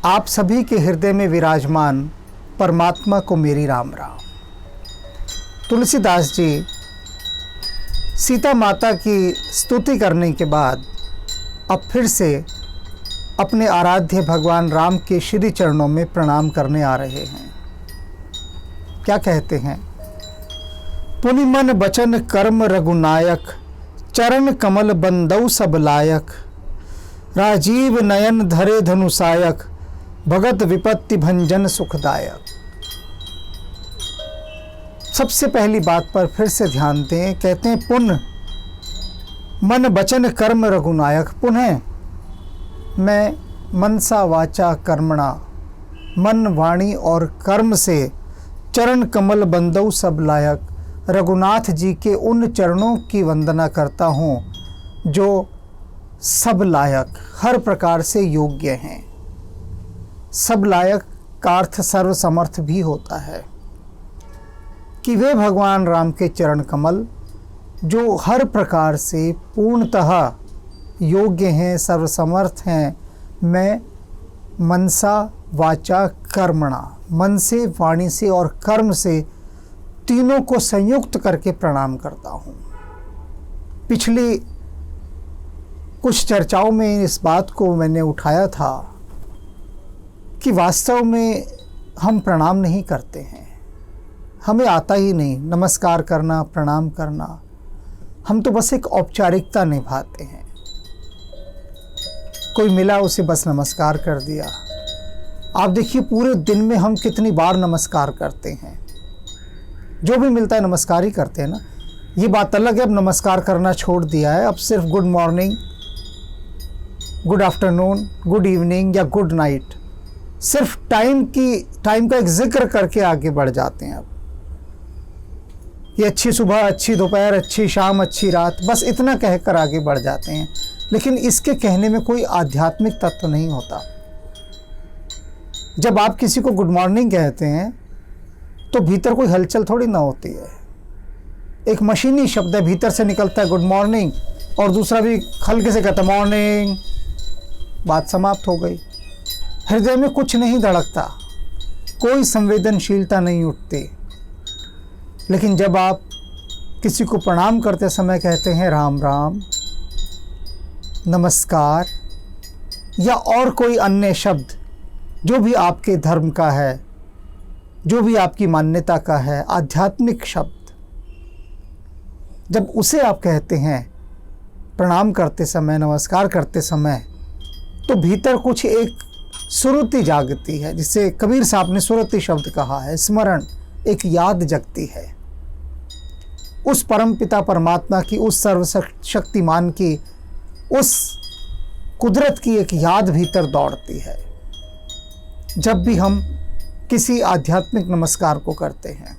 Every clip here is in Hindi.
आप सभी के हृदय में विराजमान परमात्मा को मेरी राम राम। तुलसीदास जी सीता माता की स्तुति करने के बाद अब फिर से अपने आराध्य भगवान राम के श्री चरणों में प्रणाम करने आ रहे हैं। क्या कहते हैं? पुनि मन बचन कर्म रघुनायक, चरण कमल बंदौ सब लायक, राजीव नयन धरे धनुषायक, भगत विपत्ति भंजन सुखदायक। सबसे पहली बात पर फिर से ध्यान दें। कहते हैं पुन मन बचन कर्म रघुनायक। पुनः मैं मनसा वाचा कर्मणा, मन वाणी और कर्म से चरण कमल बंदौ सब लायक, रघुनाथ जी के उन चरणों की वंदना करता हूँ जो सब लायक, हर प्रकार से योग्य हैं। सब लायक का अर्थ सर्वसमर्थ भी होता है कि वे भगवान राम के चरण कमल जो हर प्रकार से पूर्णतः योग्य हैं, सर्वसमर्थ हैं। मैं मनसा वाचा कर्मणा, मन से, वाणी से और कर्म से तीनों को संयुक्त करके प्रणाम करता हूँ। पिछली कुछ चर्चाओं में इस बात को मैंने उठाया था कि वास्तव में हम प्रणाम नहीं करते हैं, हमें आता ही नहीं नमस्कार करना, प्रणाम करना। हम तो बस एक औपचारिकता निभाते हैं। कोई मिला उसे बस नमस्कार कर दिया। आप देखिए पूरे दिन में हम कितनी बार नमस्कार करते हैं। जो भी मिलता है नमस्कार ही करते हैं ना। ये बात अलग है अब नमस्कार करना छोड़ दिया है, अब सिर्फ good morning, good afternoon, good evening या गुड नाइट, सिर्फ टाइम का एक जिक्र करके आगे बढ़ जाते हैं। अब ये अच्छी सुबह, अच्छी दोपहर, अच्छी शाम, अच्छी रात, बस इतना कहकर आगे बढ़ जाते हैं। लेकिन इसके कहने में कोई आध्यात्मिक तत्व नहीं होता। जब आप किसी को गुड मॉर्निंग कहते हैं तो भीतर कोई हलचल थोड़ी ना होती है। एक मशीनी शब्द है, भीतर से निकलता है गुड मॉर्निंग और दूसरा भी हल्के से कहता मॉर्निंग, बात समाप्त हो गई। हृदय में कुछ नहीं धड़कता, कोई संवेदनशीलता नहीं उठती। लेकिन जब आप किसी को प्रणाम करते समय कहते हैं राम राम, नमस्कार या और कोई अन्य शब्द जो भी आपके धर्म का है, जो भी आपकी मान्यता का है, आध्यात्मिक शब्द, जब उसे आप कहते हैं प्रणाम करते समय, नमस्कार करते समय, तो भीतर कुछ एक सुरुति जागती है, जिसे कबीर साहब ने सुरुति शब्द कहा है। स्मरण, एक याद जगती है उस परमपिता परमात्मा की, उस सर्वशक्तिमान की, उस कुदरत की एक याद भीतर दौड़ती है जब भी हम किसी आध्यात्मिक नमस्कार को करते हैं।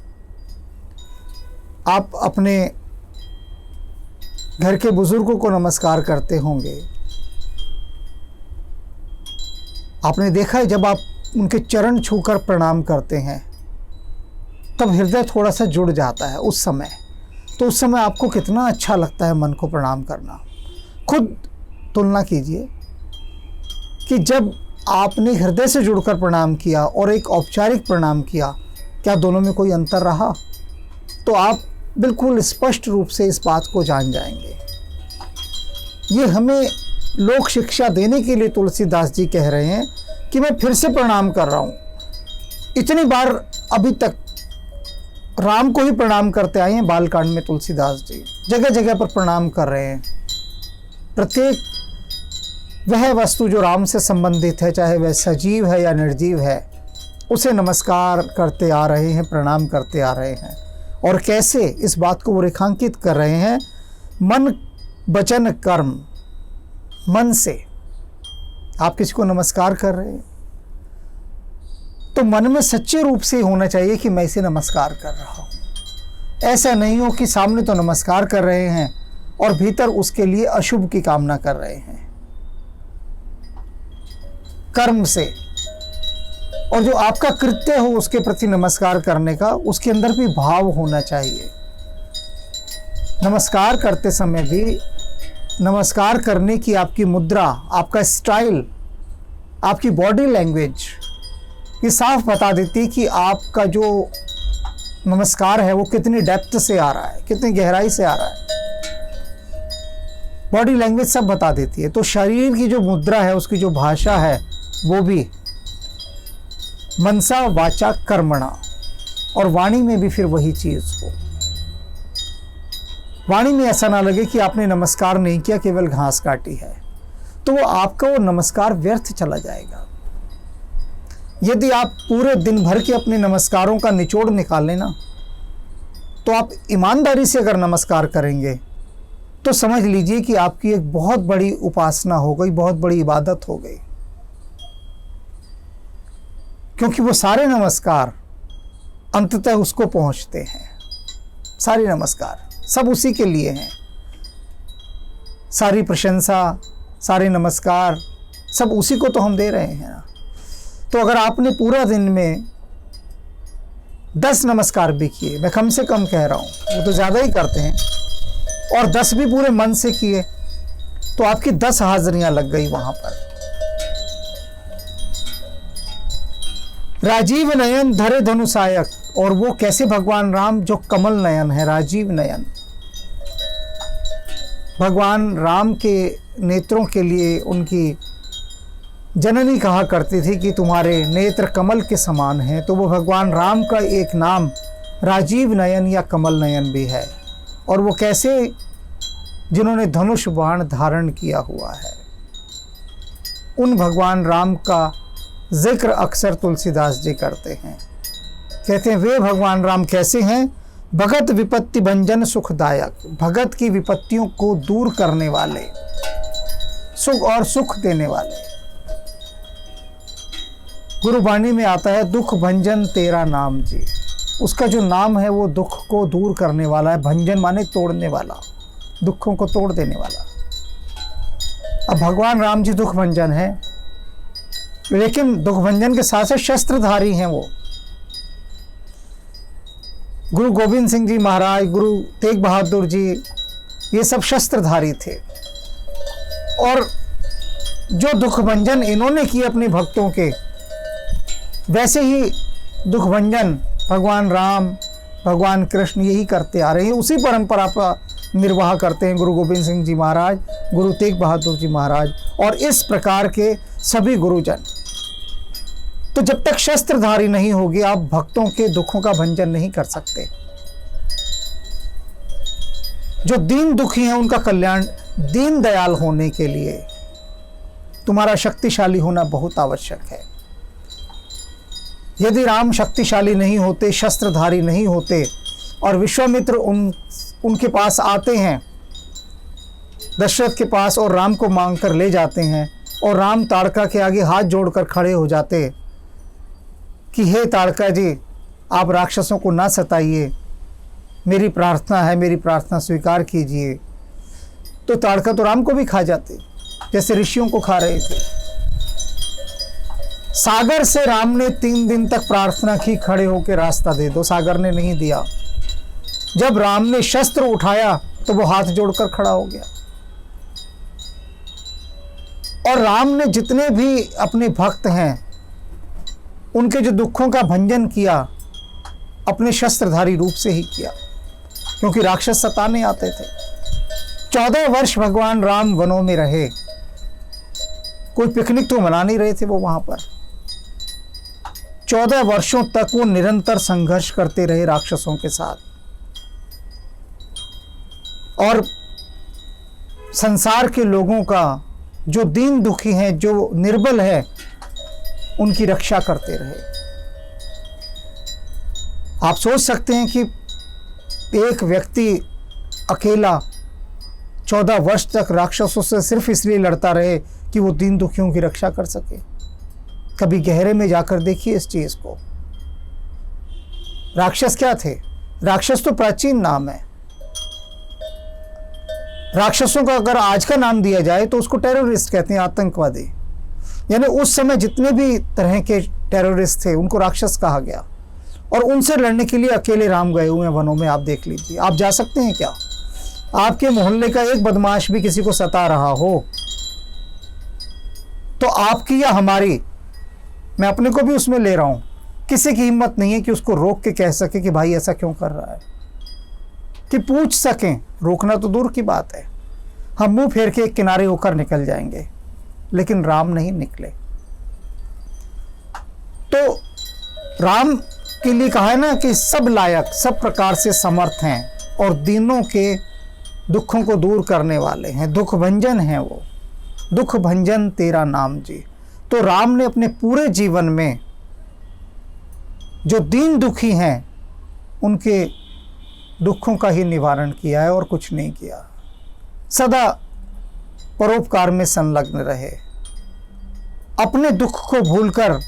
आप अपने घर के बुजुर्गों को नमस्कार करते होंगे। आपने देखा है जब आप उनके चरण छूकर प्रणाम करते हैं तब हृदय थोड़ा सा जुड़ जाता है उस समय। तो उस समय आपको कितना अच्छा लगता है मन को प्रणाम करना। खुद तुलना कीजिए कि जब आपने हृदय से जुड़कर प्रणाम किया और एक औपचारिक प्रणाम किया, क्या दोनों में कोई अंतर रहा? तो आप बिल्कुल स्पष्ट रूप से इस बात को जान जाएंगे। ये हमें लोक शिक्षा देने के लिए तुलसीदास जी कह रहे हैं कि मैं फिर से प्रणाम कर रहा हूँ। इतनी बार अभी तक राम को ही प्रणाम करते आए हैं। बालकांड में तुलसीदास जी जगह जगह पर प्रणाम कर रहे हैं। प्रत्येक वह वस्तु जो राम से संबंधित है, चाहे वह सजीव है या निर्जीव है, उसे नमस्कार करते आ रहे हैं, प्रणाम करते आ रहे हैं। और कैसे इस बात को वो रेखांकित कर रहे हैं, मन वचन कर्म, मन से आप किसी को नमस्कार कर रहे हैं तो मन में सच्चे रूप से होना चाहिए कि मैं इसे नमस्कार कर रहा हूँ। ऐसा नहीं हो कि सामने तो नमस्कार कर रहे हैं और भीतर उसके लिए अशुभ की कामना कर रहे हैं। कर्म से, और जो आपका कृत्य हो उसके प्रति नमस्कार करने का, उसके अंदर भी भाव होना चाहिए। नमस्कार करते समय भी नमस्कार करने की आपकी मुद्रा, आपका स्टाइल आपकी बॉडी लैंग्वेज ये साफ बता देती है कि आपका जो नमस्कार है वो कितनी डेप्थ से आ रहा है, कितनी गहराई से आ रहा है। बॉडी लैंग्वेज सब बता देती है। तो शरीर की जो मुद्रा है, उसकी जो भाषा है, वो भी मनसा वाचा कर्मणा, और वाणी में भी फिर वही चीज हो। वाणी में ऐसा ना लगे कि आपने नमस्कार नहीं किया, केवल घास काटी है, तो वो आपका वो नमस्कार व्यर्थ चला जाएगा। यदि आप पूरे दिन भर के अपने नमस्कारों का निचोड़ निकाल लेना, तो आप ईमानदारी से अगर नमस्कार करेंगे तो समझ लीजिए कि आपकी एक बहुत बड़ी उपासना हो गई, बहुत बड़ी इबादत हो गई। क्योंकि वो सारे नमस्कार अंततः उसको पहुंचते हैं। सारे नमस्कार सब उसी के लिए हैं। सारी प्रशंसा, सारे नमस्कार सब उसी को तो हम दे रहे हैं ना। तो अगर आपने पूरा दिन में 10 नमस्कार भी किए, मैं कम से कम कह रहा हूँ, वो तो ज़्यादा ही करते हैं, और 10 भी पूरे मन से किए, तो आपकी 10 हाजिरियां लग गई वहां पर। राजीव नयन धरे धनुषायक, और वो कैसे भगवान राम जो कमल नयन है, राजीव नयन। भगवान राम के नेत्रों के लिए उनकी जननी कहा करती थी कि तुम्हारे नेत्र कमल के समान हैं। तो वो भगवान राम का एक नाम राजीव नयन या कमल नयन भी है। और वो कैसे, जिन्होंने धनुष बाण धारण किया हुआ है। उन भगवान राम का जिक्र अक्सर तुलसीदास जी करते हैं। कहते हैं वे भगवान राम कैसे हैं? भगत विपत्ति भंजन सुखदायक, भगत की विपत्तियों को दूर करने वाले, सुख और सुख देने वाले। गुरुवाणी में आता है दुख भंजन तेरा नाम जी। उसका जो नाम है वो दुख को दूर करने वाला है। भंजन माने तोड़ने वाला, दुखों को तोड़ देने वाला। अब भगवान राम जी दुख भंजन है, लेकिन दुख भंजन के साथ साथ शस्त्रधारी हैं वो। गुरु गोविंद सिंह जी महाराज, गुरु तेग बहादुर जी, ये सब शस्त्रधारी थे। और जो दुख भंजन इन्होंने किए अपने भक्तों के, वैसे ही दुख भंजन भगवान राम, भगवान कृष्ण यही करते आ रहे हैं। उसी परंपरा का निर्वाह करते हैं गुरु गोविंद सिंह जी महाराज, गुरु तेग बहादुर जी महाराज, और इस प्रकार के सभी गुरुजन। तो जब तक शस्त्रधारी नहीं होगी, आप भक्तों के दुखों का भंजन नहीं कर सकते। जो दीन दुखी हैं उनका कल्याण, दीन दयाल होने के लिए तुम्हारा शक्तिशाली होना बहुत आवश्यक है। यदि राम शक्तिशाली नहीं होते, शस्त्रधारी नहीं होते, और विश्वामित्र उनके पास आते हैं, दशरथ के पास, और राम को मांग कर ले जाते हैं, और राम ताड़का के आगे हाथ जोड़कर खड़े हो जाते कि हे ताड़का जी, आप राक्षसों को ना सताइए, मेरी प्रार्थना है, मेरी प्रार्थना स्वीकार कीजिए। तो ताड़का तो राम को भी खा जाते, जैसे ऋषियों को खा रहे थे। सागर से राम ने 3 दिन तक प्रार्थना की, खड़े होकर रास्ता दे दो, सागर ने नहीं दिया। जब राम ने शस्त्र उठाया तो वो हाथ जोड़कर खड़ा हो गया। और राम ने जितने भी अपने भक्त हैं उनके जो दुखों का भंजन किया, अपने शस्त्रधारी रूप से ही किया, क्योंकि राक्षस सताने आते थे। 14 वर्ष भगवान राम वनों में रहे। कोई पिकनिक तो मना नहीं रहे थे वो वहां पर। 14 वर्षों तक वो निरंतर संघर्ष करते रहे राक्षसों के साथ, और संसार के लोगों का, जो दीन दुखी हैं, जो निर्बल है, उनकी रक्षा करते रहे। आप सोच सकते हैं कि एक व्यक्ति अकेला 14 वर्ष तक राक्षसों से सिर्फ इसलिए लड़ता रहे कि वो दीन दुखियों की रक्षा कर सके। कभी गहरे में जाकर देखिए इस चीज को। राक्षस क्या थे? राक्षस तो प्राचीन नाम है। राक्षसों का अगर आज का नाम दिया जाए तो उसको टेररिस्ट कहते हैं, आतंकवादी। यानी उस समय जितने भी तरह के टेररिस्ट थे उनको राक्षस कहा गया। और उनसे लड़ने के लिए अकेले राम गए हुए हैं वनों में। आप देख लीजिए, आप जा सकते हैं क्या? आपके मोहल्ले का एक बदमाश भी किसी को सता रहा हो तो आपकी या हमारी, मैं अपने को भी उसमें ले रहा हूँ, किसी की हिम्मत नहीं है कि उसको रोक के कह सके कि भाई ऐसा क्यों कर रहा है, कि पूछ सकें। रोकना तो दूर की बात है, हम मुंह फेर के एक किनारे होकर निकल जाएंगे, लेकिन राम नहीं निकले। तो राम के लिए कहा है ना कि सब लायक, सब प्रकार से समर्थ हैं और दीनों के दुखों को दूर करने वाले हैं, दुख भंजन हैं वो, दुख भंजन तेरा नाम जी। तो राम ने अपने पूरे जीवन में जो दीन दुखी हैं उनके दुखों का ही निवारण किया है और कुछ नहीं किया। सदा परोपकार में संलग्न रहे, अपने दुख को भूलकर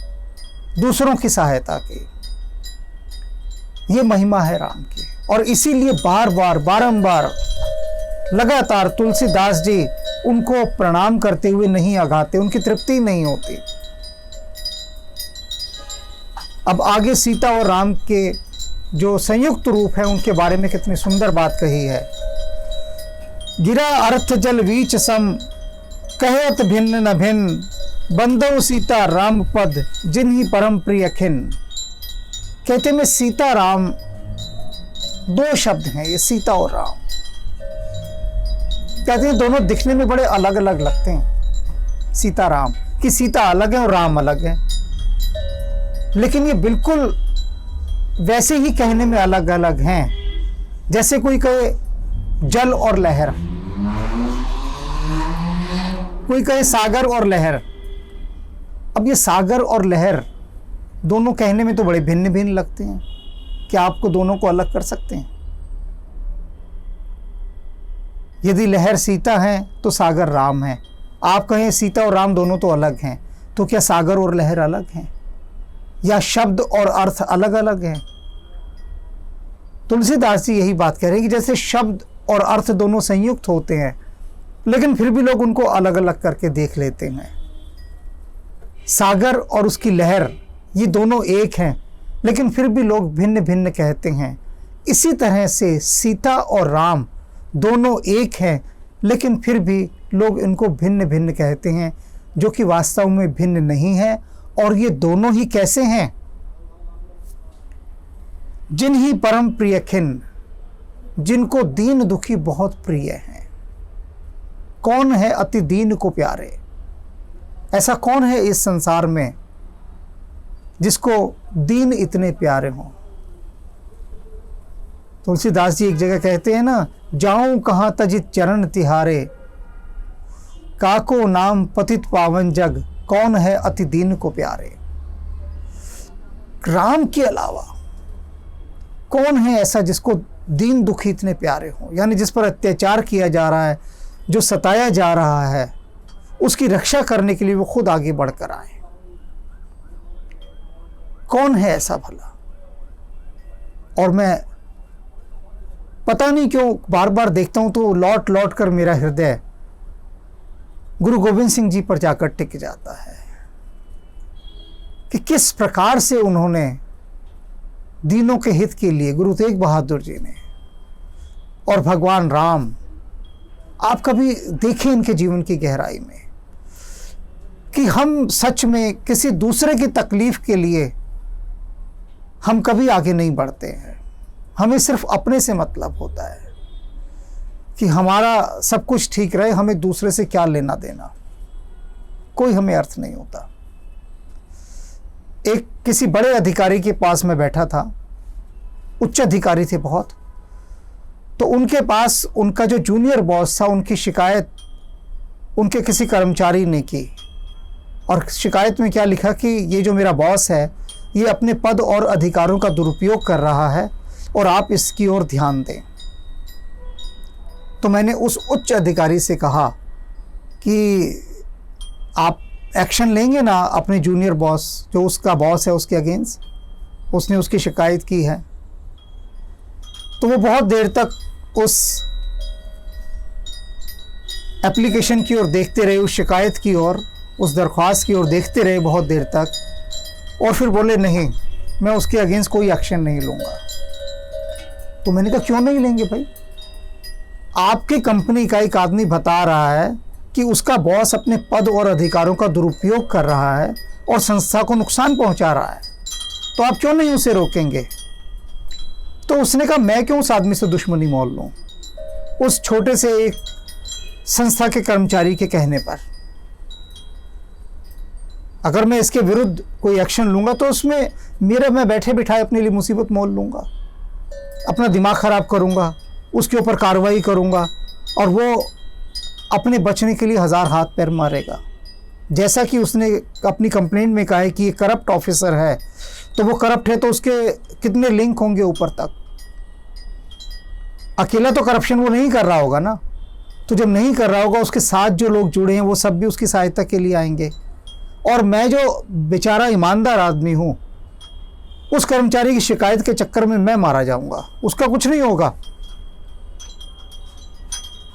दूसरों की सहायता की। ये महिमा है राम की, और इसीलिए बार बार बारंबार लगातार तुलसीदास जी उनको प्रणाम करते हुए नहीं आगाते, उनकी तृप्ति नहीं होती। अब आगे सीता और राम के जो संयुक्त रूप है उनके बारे में कितनी सुंदर बात कही है। गिरा अर्थ जल वीच सम, कहत भिन्न न भिन्न, बंदो सीता राम पद जिन्हीं परम प्रिय खिन। कहते में सीता राम दो शब्द हैं, ये सीता और राम। कहते हैं दोनों दिखने में बड़े अलग अलग लगते हैं, सीता राम, कि सीता अलग है और राम अलग है, लेकिन ये बिल्कुल वैसे ही कहने में अलग अलग हैं जैसे कोई कहे जल और लहर, कोई कहे सागर और लहर। अब ये सागर और लहर दोनों कहने में तो बड़े भिन्न भिन्न लगते हैं, क्या आपको दोनों को अलग कर सकते हैं? यदि लहर सीता है तो सागर राम है। आप कहें सीता और राम दोनों तो अलग हैं, तो क्या सागर और लहर अलग हैं, या शब्द और अर्थ अलग अलग हैं? तुलसीदास जी यही बात कह रहे हैं कि जैसे शब्द और अर्थ दोनों संयुक्त होते हैं, लेकिन फिर भी लोग उनको अलग अलग करके देख लेते हैं। सागर और उसकी लहर ये दोनों एक हैं, लेकिन फिर भी लोग भिन्न भिन्न कहते हैं। इसी तरह से सीता और राम दोनों एक हैं, लेकिन फिर भी लोग इनको भिन्न भिन्न कहते हैं, जो कि वास्तव में भिन्न नहीं है। और ये दोनों ही कैसे हैं? जिन्हीं परम प्रिय खिन, जिनको दीन दुखी बहुत प्रिय हैं। कौन है अति दीन को प्यारे? ऐसा कौन है इस संसार में जिसको दीन इतने प्यारे हों? तुलसीदास जी एक जगह कहते हैं ना, जाऊं कहाँ तजित चरण तिहारे, काको नाम पतित पावन जग, कौन है अति दीन को प्यारे। राम के अलावा कौन है ऐसा जिसको दीन दुखी इतने प्यारे हों? यानी जिस पर अत्याचार किया जा रहा है, जो सताया जा रहा है, उसकी रक्षा करने के लिए वो खुद आगे बढ़कर आए। कौन है ऐसा भला? और मैं पता नहीं क्यों बार बार देखता हूं तो लौट लौट कर मेरा हृदय गुरु गोविंद सिंह जी पर जाकर टिक जाता है कि किस प्रकार से उन्होंने दीनों के हित के लिए, गुरु तेग बहादुर जी ने और भगवान राम, आप कभी देखें इनके जीवन की गहराई में कि हम सच में किसी दूसरे की तकलीफ के लिए हम कभी आगे नहीं बढ़ते हैं। हमें सिर्फ अपने से मतलब होता है कि हमारा सब कुछ ठीक रहे, हमें दूसरे से क्या लेना देना, कोई हमें अर्थ नहीं होता। एक किसी बड़े अधिकारी के पास में बैठा था, उच्च अधिकारी थे बहुत, तो उनके पास उनका जो जूनियर बॉस था, उनकी शिकायत उनके किसी कर्मचारी ने की, और शिकायत में क्या लिखा कि ये जो मेरा बॉस है ये अपने पद और अधिकारों का दुरुपयोग कर रहा है और आप इसकी ओर ध्यान दें। तो मैंने उस उच्च अधिकारी से कहा कि आप एक्शन लेंगे ना अपने जूनियर बॉस, जो उसका बॉस है, उसके अगेंस्ट, उसने उसकी शिकायत की है। तो वो बहुत देर तक उस एप्लीकेशन की ओर देखते रहे, उस शिकायत की ओर, उस दरख्वास्त की ओर देखते रहे बहुत देर तक, और फिर बोले नहीं, मैं उसके अगेंस्ट कोई एक्शन नहीं लूँगा। तो मैंने कहा क्यों नहीं लेंगे भाई? आपकी कंपनी का एक आदमी बता रहा है कि उसका बॉस अपने पद और अधिकारों का दुरुपयोग कर रहा है और संस्था को नुकसान पहुंचा रहा है, तो आप क्यों नहीं उसे रोकेंगे? तो उसने कहा, मैं क्यों उस आदमी से दुश्मनी मोल लूं, उस छोटे से एक संस्था के कर्मचारी के कहने पर। अगर मैं इसके विरुद्ध कोई एक्शन लूंगा तो उसमें मैं बैठे बिठाए अपने लिए मुसीबत मोल लूंगा, अपना दिमाग खराब करूंगा, उसके ऊपर कार्रवाई करूंगा और वो अपने बचने के लिए हजार हाथ पैर मारेगा। जैसा कि उसने अपनी कंप्लेंट में कहा है कि ये करप्ट ऑफिसर है, तो वो करप्ट है तो उसके कितने लिंक होंगे ऊपर तक। अकेला तो करप्शन वो नहीं कर रहा होगा ना, तो जब नहीं कर रहा होगा उसके साथ जो लोग जुड़े हैं वो सब भी उसकी सहायता के लिए आएंगे। और मैं जो बेचारा ईमानदार आदमी हूं, उस कर्मचारी की शिकायत के चक्कर में मैं मारा जाऊंगा, उसका कुछ नहीं होगा,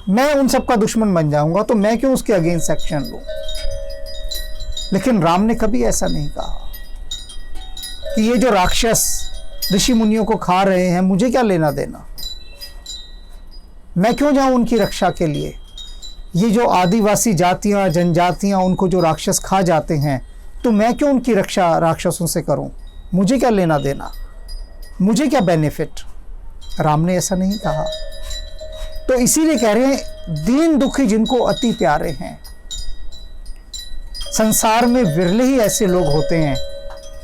मैं उन सब का दुश्मन बन जाऊंगा, तो मैं क्यों उसके अगेंस्ट एक्शन लूं? लेकिन राम ने कभी ऐसा नहीं कहा कि ये जो राक्षस ऋषि मुनियों को खा रहे हैं, मुझे क्या लेना देना, मैं क्यों जाऊं उनकी रक्षा के लिए? ये जो आदिवासी जातियां, जनजातियां, उनको जो राक्षस खा जाते हैं, तो मैं क्यों उनकी रक्षा राक्षसों से करूं? मुझे क्या लेना देना, मुझे क्या बेनिफिट? राम ने ऐसा नहीं कहा। तो इसीलिए कह रहे हैं, दीन दुखी जिनको अति प्यारे हैं। संसार में विरले ही ऐसे लोग होते हैं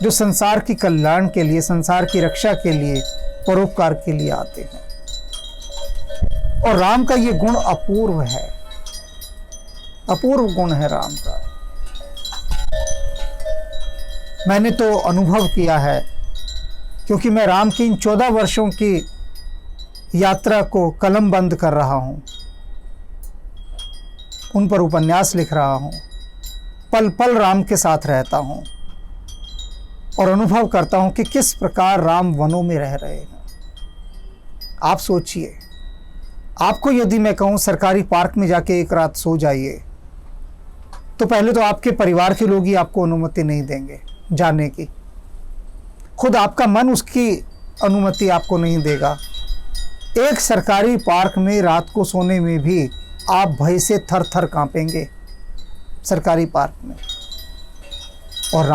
जो संसार की कल्याण के लिए, संसार की रक्षा के लिए, परोपकार के लिए आते हैं। और राम का ये गुण अपूर्व है, अपूर्व गुण है राम का। मैंने तो अनुभव किया है, क्योंकि मैं राम की इन 14 वर्षों की यात्रा को कलम बंद कर रहा हूं, उन पर उपन्यास लिख रहा हूं, पल पल राम के साथ रहता हूं और अनुभव करता हूं कि किस प्रकार राम वनों में रह रहे हैं। आप सोचिए, आपको यदि मैं कहूं सरकारी पार्क में जाके एक रात सो जाइए, तो पहले तो आपके परिवार के लोग ही आपको अनुमति नहीं देंगे जाने की, खुद आपका मन उसकी अनुमति आपको नहीं देगा। एक सरकारी पार्क में रात को सोने में भी आप भय से थर थर कांपेंगे, सरकारी पार्क में। और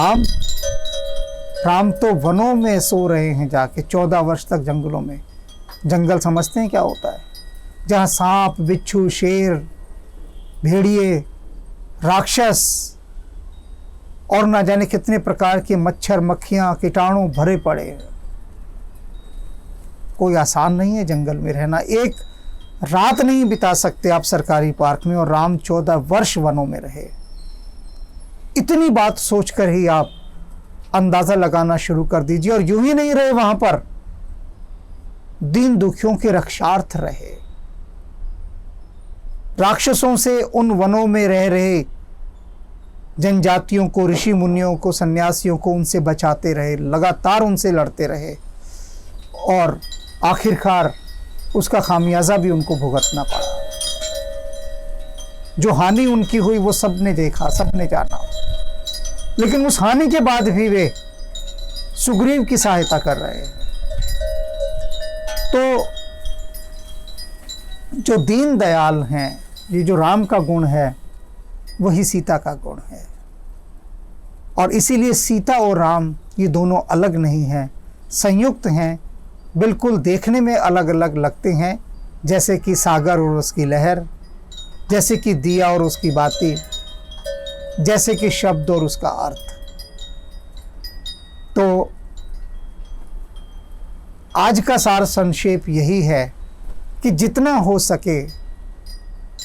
राम तो वनों में सो रहे हैं जाके, 14 वर्ष तक जंगलों में। जंगल समझते हैं क्या होता है? जहाँ सांप, बिच्छू, शेर, भेड़िए, राक्षस और ना जाने कितने प्रकार के मच्छर, मक्खियाँ, कीटाणु भरे पड़े हैं। कोई आसान नहीं है जंगल में रहना, एक रात नहीं बिता सकते आप सरकारी पार्क में, और राम 14 वर्ष वनों में रहे। इतनी बात सोचकर ही आप अंदाजा लगाना शुरू कर दीजिए। और यूं ही नहीं रहे वहां पर, दीन दुखियों के रक्षार्थ रहे, राक्षसों से उन वनों में रह रहे जनजातियों को, ऋषि मुनियों को, सन्यासियों को उनसे बचाते रहे, लगातार उनसे लड़ते रहे, और आखिरकार उसका खामियाजा भी उनको भुगतना पड़ा। जो हानि उनकी हुई वो सबने देखा, सबने जाना, लेकिन उस हानि के बाद भी वे सुग्रीव की सहायता कर रहे हैं। तो जो दीन दयाल हैं, ये जो राम का गुण है, वही सीता का गुण है। और इसीलिए सीता और राम ये दोनों अलग नहीं हैं, संयुक्त हैं। बिल्कुल देखने में अलग अलग लगते हैं, जैसे कि सागर और उसकी लहर, जैसे कि दिया और उसकी बाती, जैसे कि शब्द और उसका अर्थ। तो आज का सार संक्षेप यही है कि जितना हो सके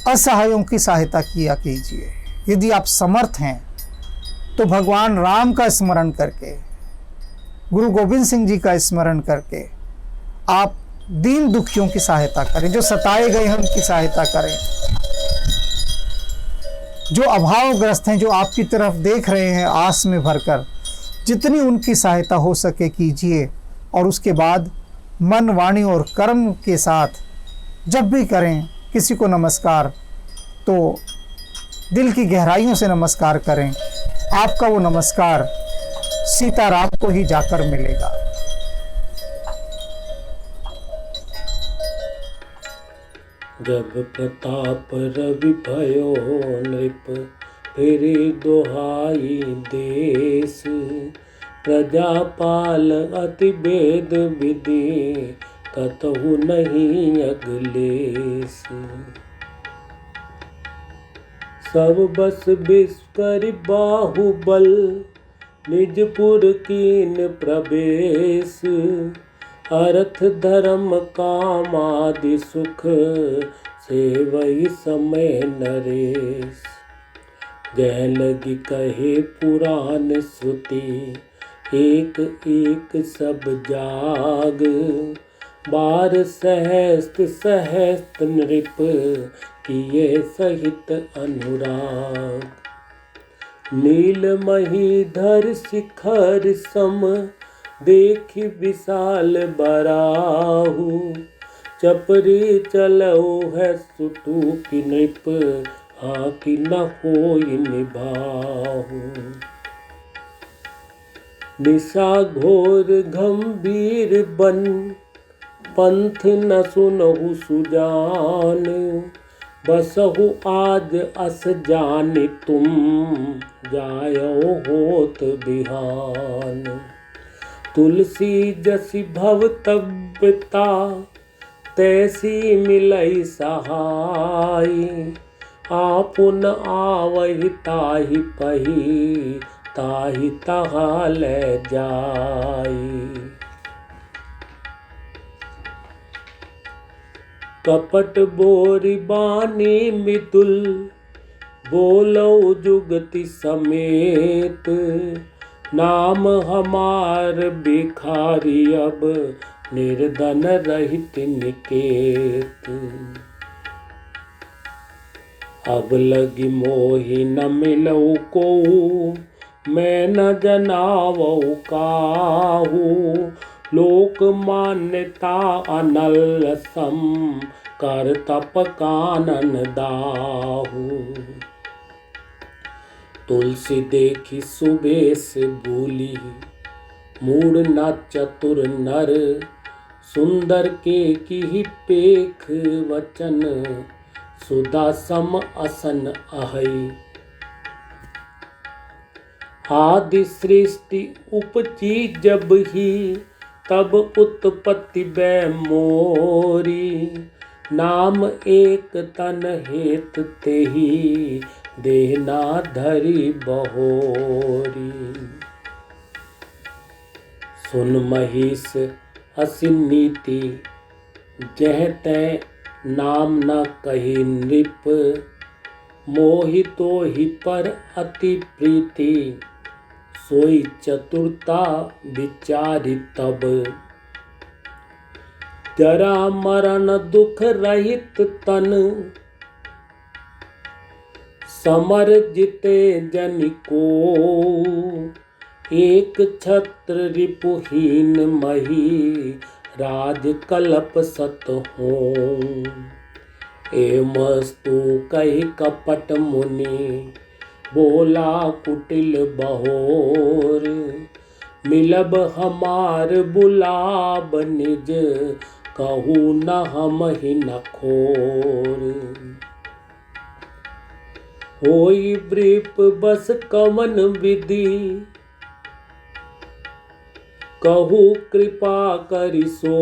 असहायों की सहायता किया कीजिए। यदि आप समर्थ हैं तो भगवान राम का स्मरण करके, गुरु गोविंद सिंह जी का स्मरण करके आप दीन दुखियों की सहायता करें, जो सताए गए हैं उनकी सहायता करें, जो अभावग्रस्त हैं, जो आपकी तरफ देख रहे हैं आस में भरकर, जितनी उनकी सहायता हो सके कीजिए। और उसके बाद मन, वाणी और कर्म के साथ जब भी करें किसी को नमस्कार, तो दिल की गहराइयों से नमस्कार करें। आपका वो नमस्कार सीताराम को ही जाकर मिलेगा। जब प्रताप रवि भयो नृप, फिर दोहाई देश। प्रजापाल अति भेद विधि, कतहु नहीं अगलेस। सब बस विष कर बाहुबल, निजपुर कीन प्रवेश। अर्थ धर्म काम आदि सुख, सेवई समय नरेश। जय लगी कहे पुराण श्रुति, एक एक सब जाग। 12 सहस्त्र सहस्त्र नृप, किए सहित अनुराग। नीलमहीधर शिखर सम, देखि विशाल बराहु। चपरी चलऊ है सुतु की नृप, आकि न होई निभाहु। निशा घोर गंभीर बन, पंथ न सुनहु सुजान। बसहु आज अस जानि तुम, जायो होत बिहान। तुलसी जसि भव तब्यता, तैसी मिलई सहाय। आपुन आवहि ताहि पही, ताहि तहा ले जाई। कपट बोरि बानी मितुल, बोलऊ जुगति समेत। नाम हमार भिखारी अब, निर्धन रहित निकेत। अब लगी मोहि न मिलऊ कोऊ, मैं न जनावऊ काहू। लोक मान्यता अनल सम, कर तप कानन दाहू। तुलसी देखी सुबेश बोली, मूड न चतुर नर। सुंदर के की पेख वचन, सुधा सम असन अहै। आदि सृष्टि उपजी जब ही, तब उत्पत्ति बै मोरी। नाम एक तन हेत तेहि, देना धरी बहोरी। सुन महिष असी नीति, जह तै नाम न कही नृप। मोहि तोहि पर अति प्रीति, सोई चतुरता विचारि तब। जरा मरण दुख रहित तन, समर जिते जनि को। एक छत्र रिपुहीन मही, राज कल्प सत हों। एमस्तु कहि कपट मुनि, बोला कुटिल बहोर। मिलब हमार बुलाब निज, कहू न हमहि न खोर। होई वृप बस कवन विधि, कहू कृपा करि सो।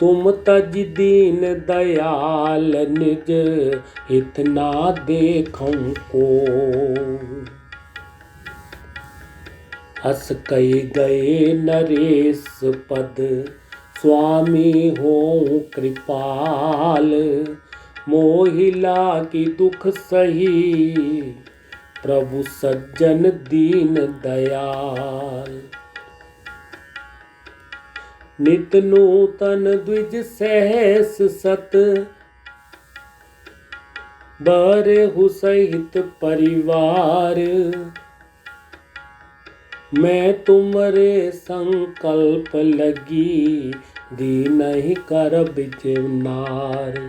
तुम तज दीन दयाल निज, हित ना देखऊं को। हस कई गए नरेश पद, स्वामी हों कृपाल। मोहिला की दुख सही, प्रभु सज्जन दीन दयाल। नित नूतन द्विज सहस सत, बरहु सहित परिवार। मैं तुमरे संकल्प लगी, दीनहि करब जीवनार।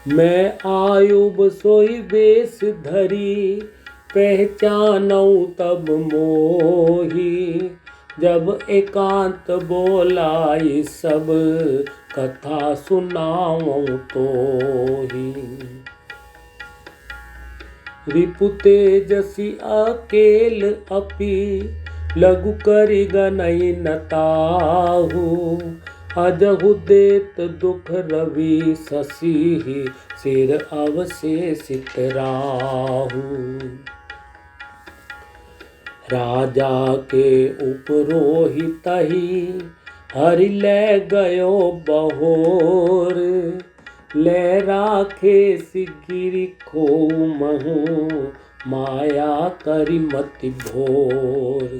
मैं आयुब सोई वेश धरी, पहचानऊ तब मोही। जब एकांत बोलाई सब कथा सुनाऊं तो ही। रिपु तेजसी अकेल अपि लघु करि गनई न ताहु। अजहु देत दुख रवि शशि सिर अवशेषित राहु। राजा के उपरोहित ही हरि ले गयो बहोर। ले राखे सिगिरि खो महु माया करि मति भोर।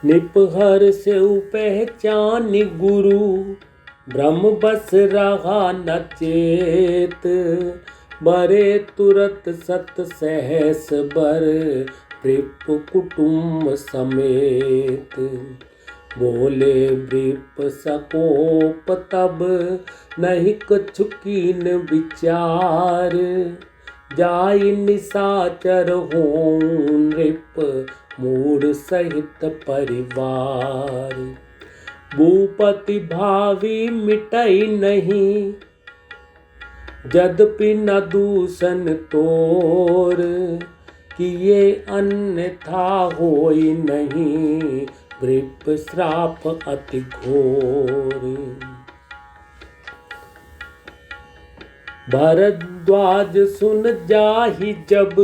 निपहर से पहचान गुरु ब्रह्म बस रहा न चेत। बरे तुरत सत सहस बर वृप कुटुम्ब समेत। बोले वृप सकोप तब नहीं कछु कीन विचार। जाई निशाचर हों नृप मूढ़ सहित परिवार। भूपति भावी मिटई नहीं यद्यपि न दूषण तोर। किए अन्यथा होई नहीं वृप श्राप अति घोर। भरद्वाज सुन जाहि जब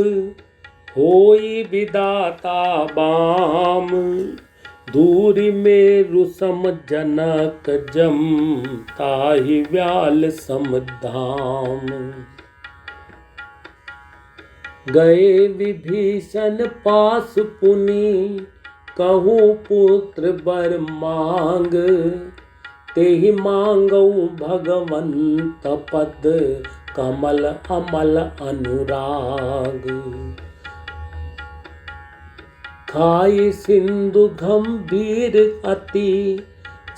होई विदाता बाम। दूरी मेरु सम जनक जम ताहि व्याल सम धाम। गए विभीषण पास पुनि कहूँ पुत्र बर मांग। तेहि मांगऊ भगवंत पद कमल अमल अनुराग। खाई सिंधु गंभीर अति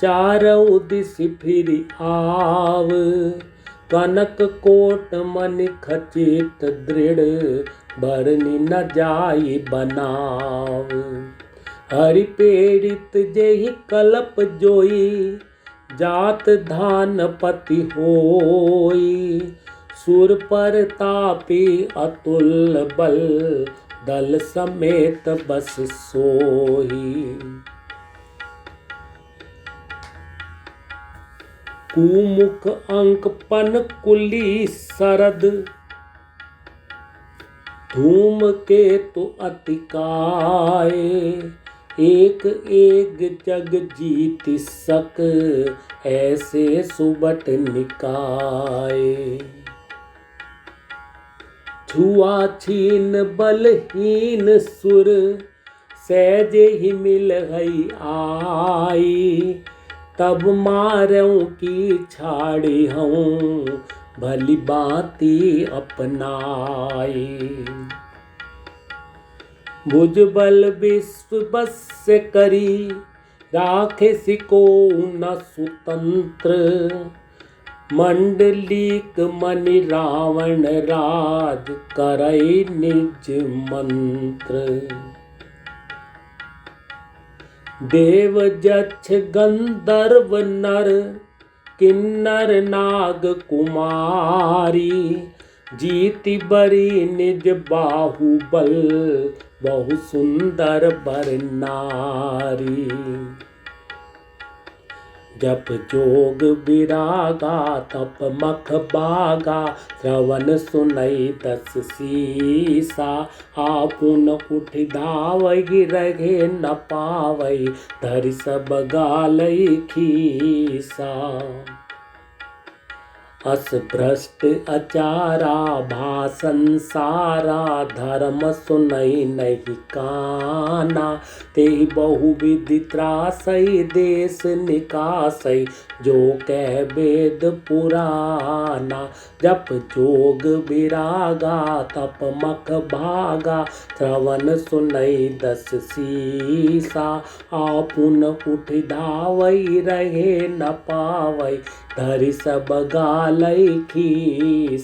चारऊ दिस फिर आव। कनक कोट मनि खचित दृढ़ बरनि न जाई बनाव। हरि प्रेरित जेहि कल्प जोई जात धान पति होई। सुर पर तापी अतुल बल दल समेत बस सोही। कुमुख अंक पन कुली सरद धूम केतु अतिकाय। एक एक जग जीत सक ऐसे सुबट निकाय। छुआ छीन बलहीन सुर सहज ही मिल हई आई। तब मारूं की छाड़ी हूँ भली बाती अपनाई। भुजबल विश्व बस से करी राखे सिको न स्वतंत्र। मंडलीक मणि रावण राज करई निज मंत्र। देव जक्ष गंधर्व नर किन्नर नाग कुमारी। जीति बरी निज बाहुबल बहु सुंदर बर नारी। जप जोग विरागा तप मख बागा श्रवण सुनई दस सीसा। आपुन उठ धावई रहे न पावई धरि सब गालई खीसा। अस भ्रष्ट अचारा भाषण सारा धर्म सुनई नहीं काना। तेहि बहुविधि त्रासई देश निकासई जो कह वेद पुराना। जप जोग विरागा तप मख भागा श्रवण सुनई दस सीसा। आपुन उठ धावई रहे न पावई धरि सब गालई खीसा।